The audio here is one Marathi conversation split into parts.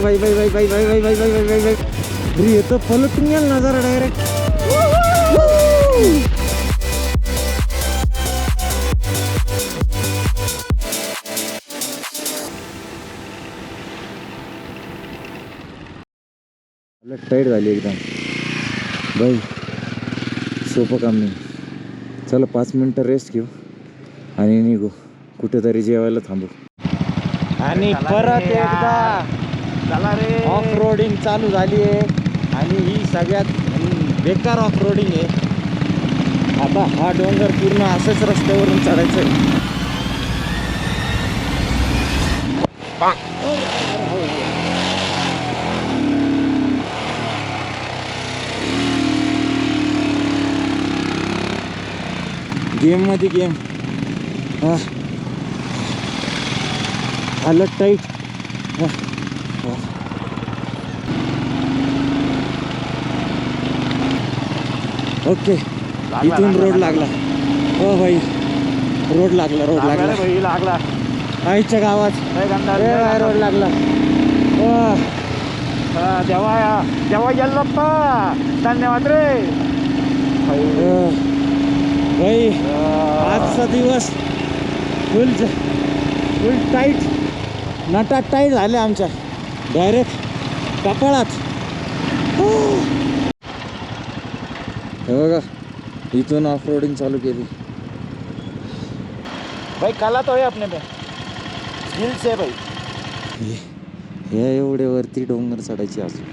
भाई भाई भाई भाई भाई भाई भाई भाई भाई भाई भाई ये तो पलटून गेला नजारा डायरेक्ट. टाईट झाली एकदम भाई. सोपं काम नाही. चला 5 मिनिटं रेस्ट घेऊ आणि निघू कुठेतरी जेवायला थांबू. आणि परत एकदा ऑफ रोडिंग चालू झाली आहे आणि ही सगळ्यात बेकार ऑफ रोडिंग आहे. आता हा डोंगर पूर्ण असंच रस्त्यावरून चढायचं आहे. गेम मध्ये गेम. हालत टाईट. ओके इथून रोड लागला. हो भाई रोड लागला आईच्या गावात रोड लागला. देवा यल्लप्पा धन्यवाद रे भाई. आजचा दिवस फुल टाईट नटा टाईट झाले आमच्या डायरेक्ट कपाळात. हे बघा इथून ऑफ रोडिंग चालू केली. भाई कला तो है अपने में स्किल्स है भाई. हे एवढे वरती डोंगर चढायची अजून.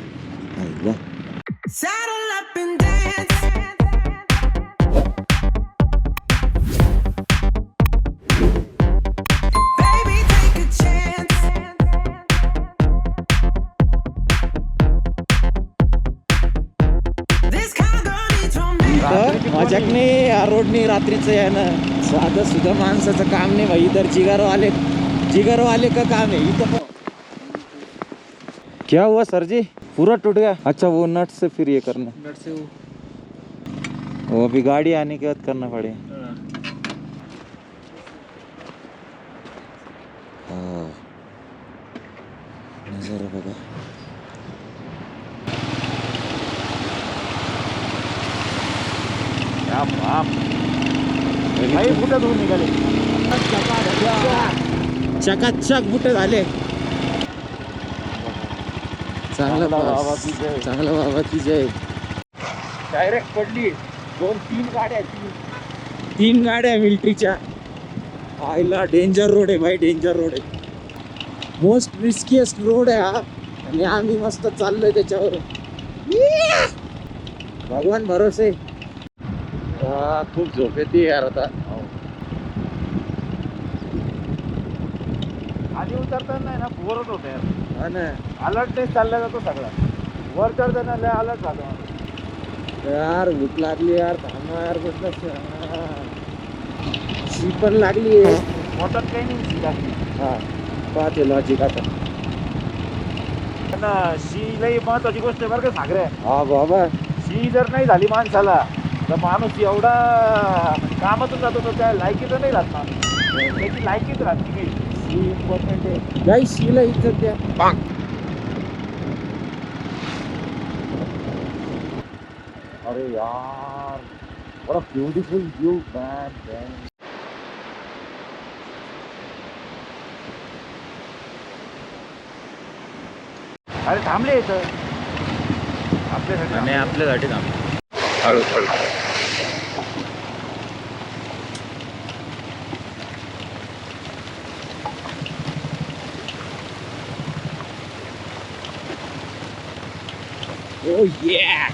माझ्याकडे या रोडनी रात्रीचं यानं साधं सुद्धा माणसाचं काम नाही भाई. इधर जिगर वाले का काम है इधर. क्या हुआ सर जी पूरा टूट गया. अच्छा वो नट से फिर ये करना. नट से वो अभी गाड़ी आने के बाद करना पड़ेगा. नजारा बघा. भाई कुठे दूर निघाले. चकाचक बुटे झाले. चांगला बाबा की जय. डायरेक्ट पडली 3 गाड्या मिलिटरीच्या. आईला डेंजर रोड आहे भाई. डेंजर रोड आहे. मोस्ट रिस्कीएस्ट रोड आहे हा. आणि आम्ही मस्त चाललोय त्याच्यावर. भगवान भरोसे. खूप झोप येते यार आता. आधी उतरताना ना बोरच होत यार. हा ना अलर्टनेस चालला जातो सगळा. वर चढताना लय अलर्ट झालो यार. भूक लागली यार. थांबा यार कुठलं. शी पण लागली. मोटर काही नाही शी लागली. हा पाहते लॉजिक आता. शी लई महत्वाची गोष्ट आहे बरं का सागरे. हा बाबा शी जर नाही झाली माणसाला तर माणूस एवढा कामातून जातो तर त्या लायकीचं नाही राहत माणूस. त्याची लायकीच राहते काही. शी इम्पॉर्टंट आहे गाई. शीला इज्जत द्या. अरे यार what a beautiful view man. अरे थांबले इथं आपल्यासाठी. आपल्यासाठी थांबले. हळू Oh yeah.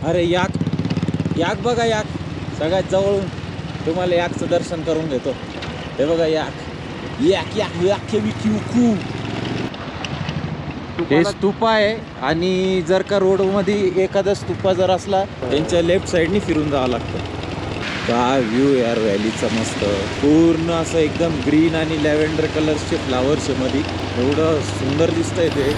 अरे याक बघा. याक सगळ्यात जवळून तुम्हाला याकचं दर्शन करून घेतो. हे बघा याक हे स्तूपा आहे. आणि जर का रोडमध्ये एखादा स्तूपा जर असला त्यांच्या लेफ्ट साईडनी फिरून जावं लागतं. काय व्ह्यू यार व्हॅलीचा मस्त. पूर्ण असं एकदम ग्रीन आणि लॅव्हेंडर कलर्सचे फ्लावर्स मध्ये. एवढं सुंदर दिसतंय ते.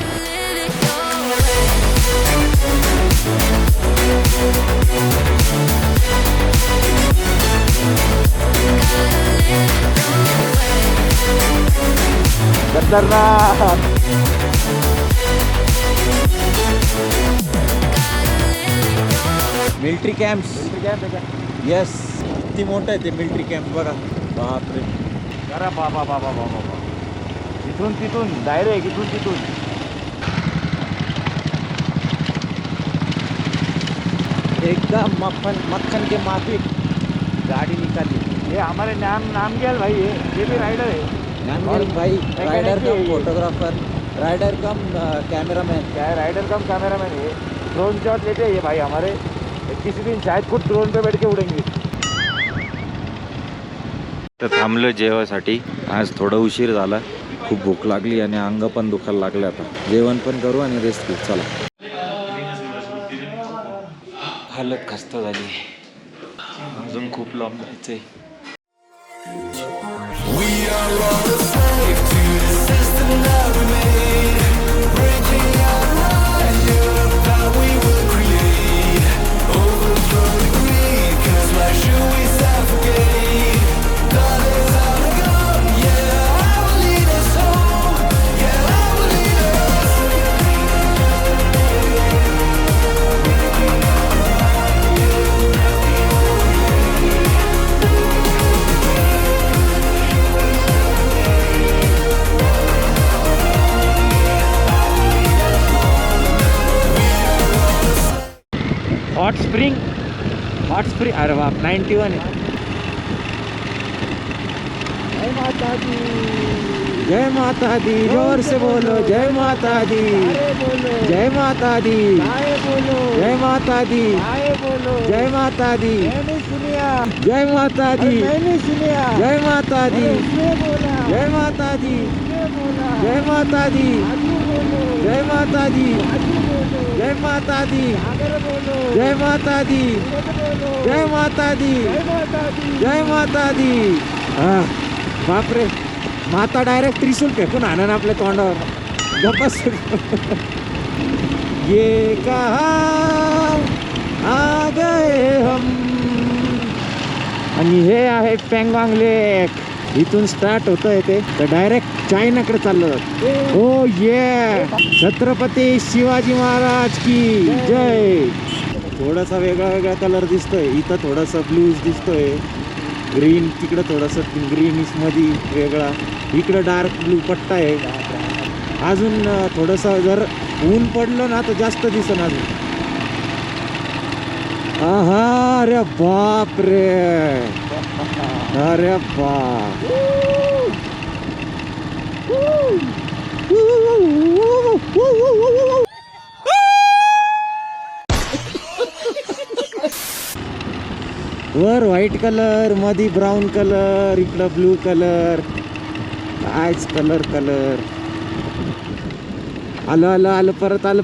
खतरनाक. Military camps. कॅम्प आहे का? येस, किती मोठं आहे ते मिलिटरी कॅम्प बघा. बापरे. अरे बाबा बाबा बाबा बाबा. तिथून डायरेक्ट इथून एकदम मक्खन के माफिक गाड़ी निकाली. ये हमारे नाम गेल भाई, ये भी राइडर है. नामगिल भाई, राइडर कम फोटोग्राफर, राइडर कम कैमरामैन. क्या है, राइडर कम कैमरामैन है. ड्रोन शॉट लेते हैं ये भाई हमारे. किसी दिन शायद खुद ड्रोन पे बैठ के उड़ेंगे. तर थांबलो जेवासाठी. आज थोडा उशीर झाला, खूप भूक लागली आणि अंग पण दुखायला लागले. आता जेवण पण करू आणि रेस्ट घेऊ. चला. हालत खस्त झाली, अजून खूप लांब जायचंय. Hot spring. अरे बाप, 91 है. जय माता दी. जय माता दी. जोर से बोलो जय माता दी. जय माता दी. जय माता दी. जय माता दी. जय माता दी. जय माता दी. जय माता दी. जय माता दी. जय माता दी. जय माता दी. जय माता दी. जय माता दी. जय माता दी. हा, बापरे. माता डायरेक्ट त्रिशूल फेकून आणन आपल्या तोंडावर. गप्पस. ये कहा आ गए हम. आणि हे आहे पँगॉंग लेक. इथून स्टार्ट होतं आहे ते, तर डायरेक्ट चायनाकडे चाललं जातं. हो ये. छत्रपती शिवाजी महाराज की जय. थोडासा वेगळा कलर दिसतोय इथं. थोडासा ब्लूज दिसतोय, ग्रीन. तिकडं थोडंसं ग्रीनिश मध्ये वेगळा. इकडं डार्क ब्लू पट्टा आहे. अजून थोडंसं जर ऊन पडलं ना तर जास्त दिसन अजून. आहा, अरे बाप रे. अरे बाप. वर व्हाईट कलर, मध्ये ब्राऊन कलर, इकडं ब्लू कलर. कायच कलर. आलं परत आलं.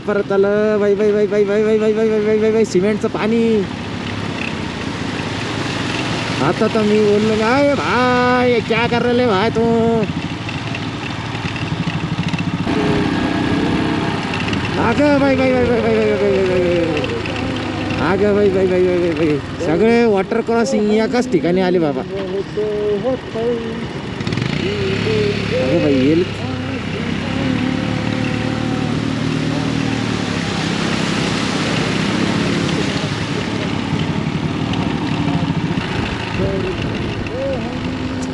बाई बाई बाई बाई बाई बाई बाई बाई बाई बाई बाई. सिमेंटचं पाणी. आता तर मी बोललो काय भाई, क्या कर रहे भाई तू. अगं बाई बाई बाई बाई बाई बाई बाई बाई. अगं बाई बाई बाई बाई बाई. सगळे वॉटर क्रॉसिंग एकाच ठिकाणी आले बाबा. अगं बाई येईल.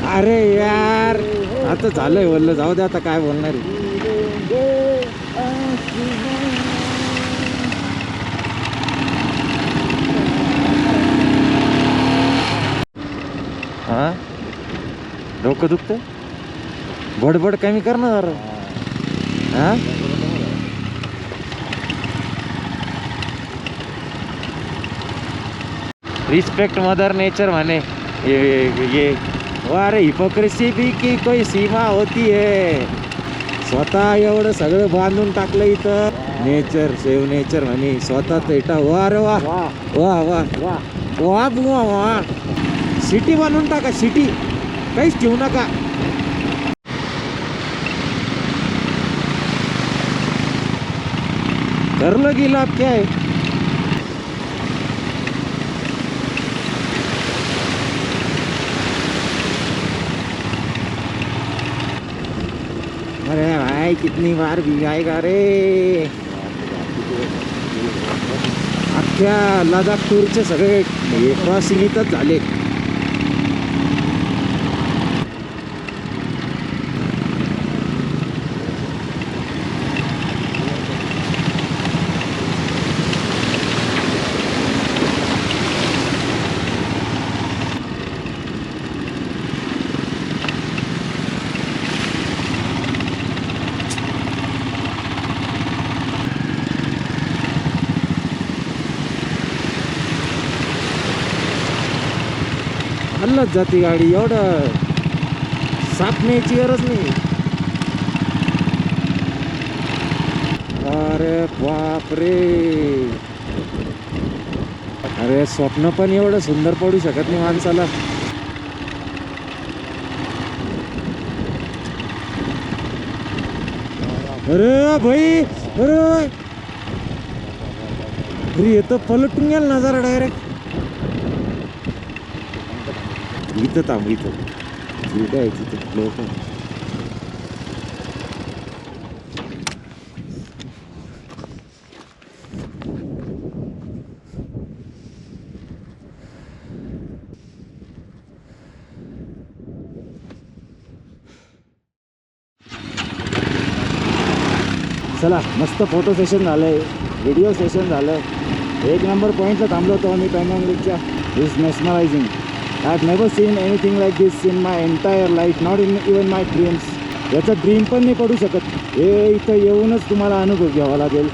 अरे यार, आता झालंय बोललं. जाऊ दे, आता काय बोलणार आहे. हा, डोकं दुखतं. बडबड कमी कर ना जरा. हा, रिस्पेक्ट मदर नेचर म्हणे. ये अरे हिपोक्रेसी भी की कोई सीमा होती है. स्वतः एवढं सगळं बांधून टाकलं इथं. नेचर सेव्ह नेचर म्हणे. स्वतः इटा. वा रे वा वा वा वा वा वा. सिटी बनवून टाका, सिटी. काहीच ठेवू नका. कर लो गेला, क्या है. अरे भाई कितनी बार भिगाएगा रे. अख्ख्या लडाख टूरचे सगळे क्रॉसिंग इथंच झाले. हल्लत जाते गाडी, एवढं साप न्यायची गरज नाही. अरे बापरे. अरे स्वप्न पण एवढं सुंदर पडू शकत नाही माणसाला. अरे भाई, अरे अरे येतं पलटून गेल ना जरा डायरेक्ट. इथं थांब, इथं ठीक आहे. तिथं लोक चला, मस्त फोटो सेशन झालंय, व्हिडिओ सेशन झालं. एक नंबर पॉईंटला थांबलो होतो आम्ही पॅंगॉन्ग लेकच्या. Is mesmerising. I have never seen anything like this in my entire life, not in even my dreams. याचा ड्रीम पण नाही पडू शकत. हे इथं येऊनच तुम्हाला अनुभव घ्यावा लागेल.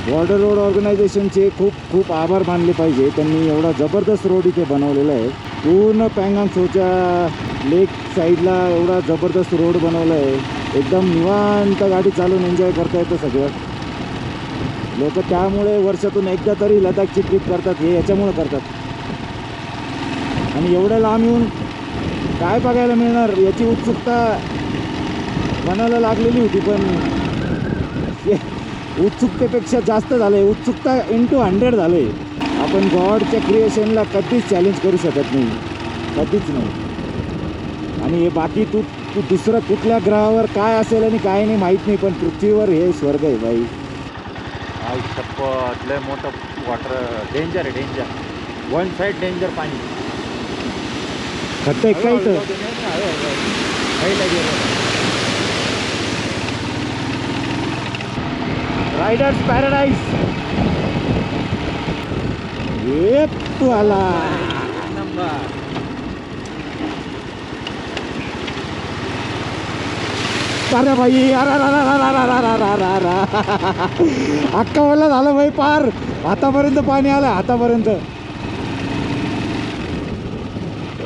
बॉर्डर रोड ऑर्गनायझेशनचे खूप खूप आभार मानले पाहिजे. त्यांनी एवढा जबरदस्त रोड इथे बनवलेला आहे. पूर्ण पॅंगॉन्ग त्सोच्या लेक साईडला एवढा जबरदस्त रोड बनवला आहे. एकदम निवांत गाडी चालून एन्जॉय करता येतं सगळं. लोक त्यामुळे वर्षातून एकदा तरी लडाखची ट्रिप करतात. हे याच्यामुळे करतात. आणि एवढ्या लांब येऊन काय बघायला मिळणार याची उत्सुकता मनाला लागलेली होती. पण उत्सुकतेपेक्षा जास्त झालं आहे. उत्सुकता इंटू 100 झालं आहे. आपण गॉडच्या क्रिएशनला कधीच चॅलेंज करू शकत नाही, कधीच नाही. आणि हे बाकी तू दुसरं कुठल्या ग्रहावर काय असेल आणि काय नाही माहीत नाही, पण पृथ्वीवर हे स्वर्ग आहे बाई. लय मोठं वॉटर डेंजर आहे, डेंजर. वन साईड डेंजर पाणी. खट्ट आहे काय तर रायडर्स पॅराडाईज. तू आला नंबर. अरे भाई, अक्का मला झालं भाई पार. आतापर्यंत पाणी आलं, आतापर्यंत.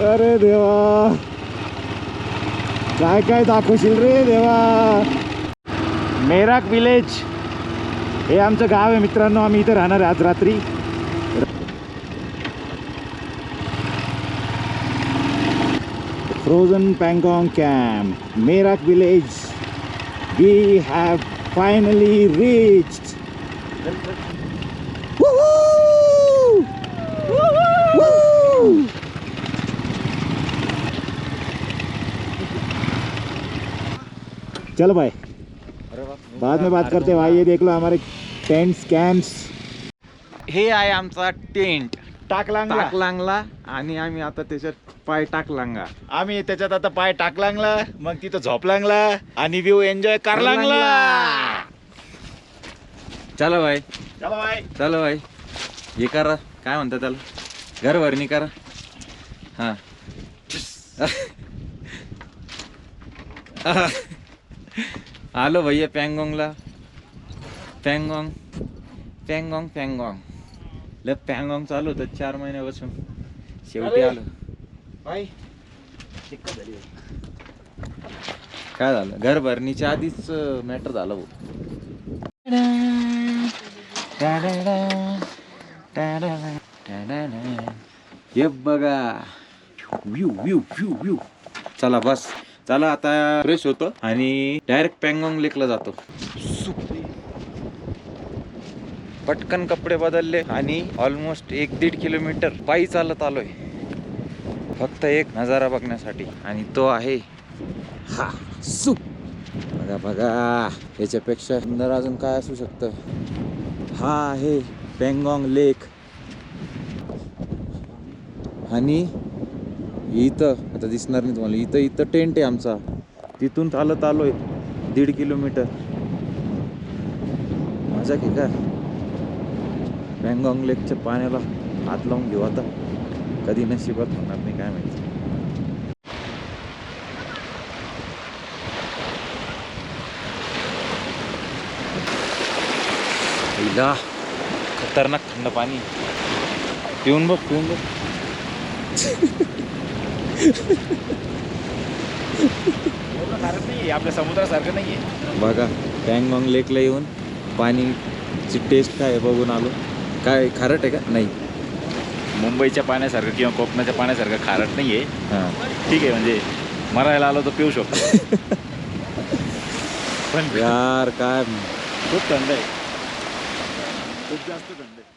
अरे देवा, काय काय दाखवशील रे देवा. मेराक विलेज हे आमचं गाव आहे मित्रांनो. आम्ही इथे राहणार आहे आज रात्री. Frozen Pangong camp, Merak village. We have finally reached. Woohoo! Woo! चलो भाई, बाद में बात करते हैं भाई. ये देख लो हमारे टेंट्स, कॅम्प्स. हे आहे आमचा टेंट टाकलांगला. टाकलांगला. आणि आम्ही आता त्याच्यात पाय टाकलांगा. आम्ही त्याच्यात आता पाय टाकलांगला, मग तिथं झोपलांगला आणि व्ह्यू एन्जॉय करलांगला. चला भाई, चलो भाई. चला भाई. हे करा, काय म्हणतात त्याला, घरभरणी करा. हा आलो भैया पॅंगॉंगला. पॅंगॉंग पॅंगॉंग पॅंगॉंग. लय पॅंगॉंग चालू होतं 4 महिन्यापासून. शेवटी आलो. भाई काय झालं, घर भरणीच्या आधीच मॅटर झालं भाऊ. हे बघा व्ह्यू व्ह्यू व्ह्यू व्ह्यू. चला बस, चला आता फ्रेश होतो आणि डायरेक्ट पॅंगॉंग लेकला जातो. पटकन कपडे बदलले आणि ऑलमोस्ट 1-1.5 किलोमीटर पायी चालत आलोय फक्त एक नजारा बघण्यासाठी. आणि तो आहे हा बघा बघा, याच्यापेक्षा सुंदर अजून काय असू शकतं. हा आहे पँगॉंग लेक. आणि इथं आता दिसणार नाही तुम्हाला, इथं टेंट आहे आमचा. तिथून चालत आलोय 1.5 किलोमीटर. मजा की काय. पँगॉंग लेकच्या पाण्याला हात लावून घेऊ आता. कधी नशिबात होणार नाही काय माहिती. हिला खतरनाक थंड पाणी. पिऊन बघ. खारट नाहीये, आपल्या समुद्रासारखं नाहीये. बघा पँगॉंग लेकला येऊन पाणीची टेस्ट काय आहे बघून आलो. काय खारट आहे का? नाही. मुंबईच्या पाण्यासारखं किंवा कोकणाच्या पाण्यासारखं खारट नाहीये. हां ठीक आहे, म्हणजे मरायला आलो तर पिऊ शकतो. पण यार काय खूप थंड आहे, खूप जास्त थंड आहे.